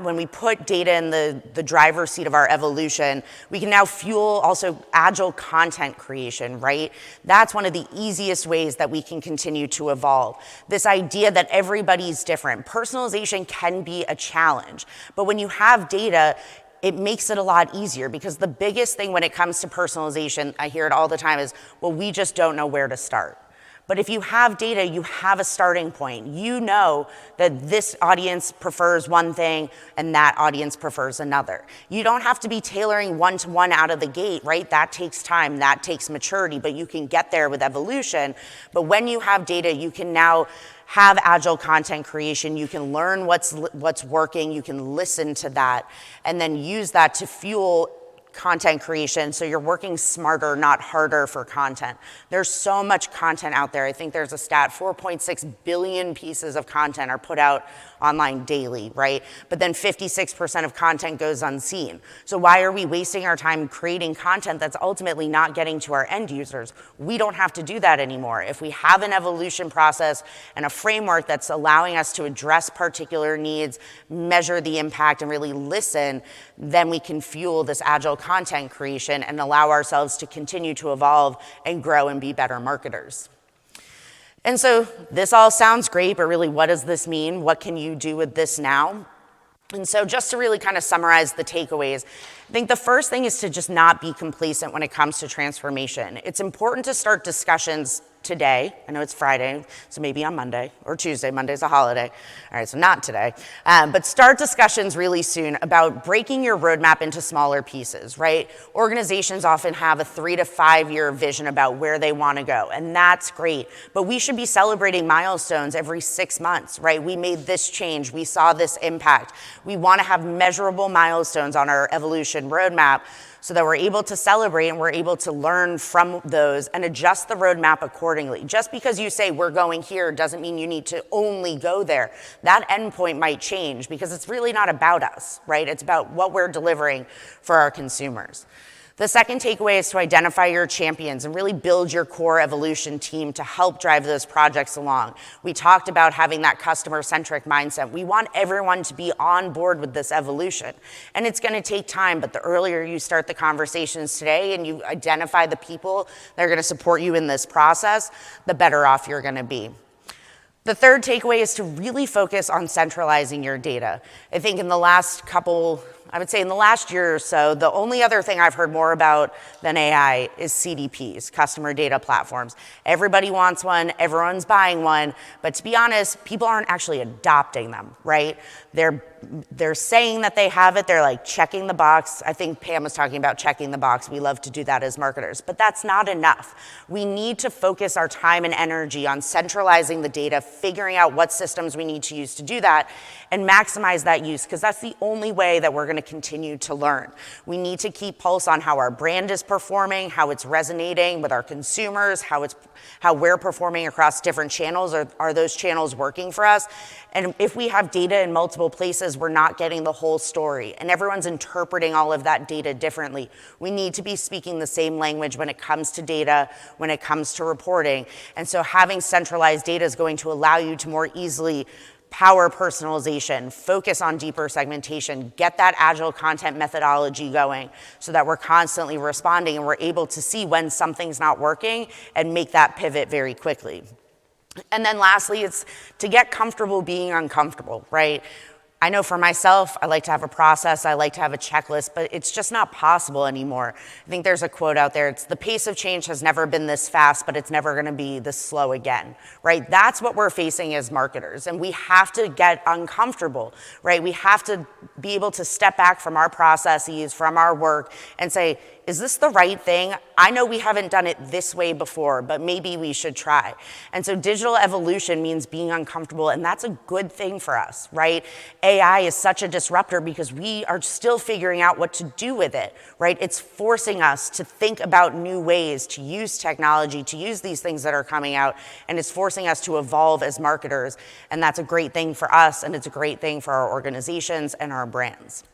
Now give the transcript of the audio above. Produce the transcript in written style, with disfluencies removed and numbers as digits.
when we put data in the driver's seat of our evolution, we can now fuel also agile content creation, right? That's one of the easiest ways that we can continue to evolve. This idea that everybody's different. Personalization can be a challenge, but when you have data, it makes it a lot easier, because the biggest thing when it comes to personalization, I hear it all the time, is, well, we just don't know where to start. But if you have data, you have a starting point. You know that this audience prefers one thing and that audience prefers another. You don't have to be tailoring one-to-one out of the gate, right? That takes time, that takes maturity, but you can get there with evolution. But when you have data, you can now have agile content creation. You can learn what's working, you can listen to that, and then use that to fuel content creation, so you're working smarter, not harder for content. There's so much content out there. I think there's a stat, 4.6 billion pieces of content are put out online daily, right? But then 56% of content goes unseen. So why are we wasting our time creating content that's ultimately not getting to our end users? We don't have to do that anymore. If we have an evolution process and a framework that's allowing us to address particular needs, measure the impact, and really listen, then we can fuel this agile content creation and allow ourselves to continue to evolve and grow and be better marketers. And so this all sounds great, but really, what does this mean? What can you do with this now? And so just to really kind of summarize the takeaways, I think the first thing is to just not be complacent when it comes to transformation. It's important to start discussions today. I know it's Friday, so maybe on Monday or Tuesday. Monday's a holiday. All right, so not today. But start discussions really soon about breaking your roadmap into smaller pieces, right? Organizations often have a 3 to 5 year vision about where they want to go, and that's great. But we should be celebrating milestones every 6 months, right? We made this change. We saw this impact. We want to have measurable milestones on our evolution roadmap, so that we're able to celebrate and we're able to learn from those and adjust the roadmap accordingly. Just because you say we're going here doesn't mean you need to only go there. That endpoint might change, because it's really not about us, right? It's about what we're delivering for our consumers. The second takeaway is to identify your champions and really build your core evolution team to help drive those projects along. We talked about having that customer-centric mindset. We want everyone to be on board with this evolution. And it's going to take time, but the earlier you start the conversations today and you identify the people that are going to support you in this process, the better off you're going to be. The third takeaway is to really focus on centralizing your data. I think in the last year or so, the only other thing I've heard more about than AI is CDPs, customer data platforms. Everybody wants one, everyone's buying one, but to be honest, people aren't actually adopting them, right? They're saying that they have it, they're like checking the box. I think Pam was talking about checking the box. We love to do that as marketers, but that's not enough. We need to focus our time and energy on centralizing the data, figuring out what systems we need to use to do that, and maximize that use, because that's the only way that we're going to continue to learn. We need to keep pulse on how our brand is performing, how it's resonating with our consumers, how we're performing across different channels. Are those channels working for us? And if we have data in multiple places, we're not getting the whole story, and everyone's interpreting all of that data differently. We need to be speaking the same language when it comes to data, when it comes to reporting. And so having centralized data is going to allow you to more easily power personalization, focus on deeper segmentation, get that agile content methodology going so that we're constantly responding and we're able to see when something's not working and make that pivot very quickly. And then lastly, it's to get comfortable being uncomfortable, right? I know for myself, I like to have a process, I like to have a checklist, but it's just not possible anymore. I think there's a quote out there, it's the pace of change has never been this fast, but it's never gonna be this slow again, right? That's what we're facing as marketers, and we have to get uncomfortable, right? We have to be able to step back from our processes, from our work, and say, is this the right thing? I know we haven't done it this way before, but maybe we should try. And so digital evolution means being uncomfortable, and that's a good thing for us, right? AI is such a disruptor because we are still figuring out what to do with it, right? It's forcing us to think about new ways to use technology, to use these things that are coming out, and it's forcing us to evolve as marketers, and that's a great thing for us, and it's a great thing for our organizations and our brands.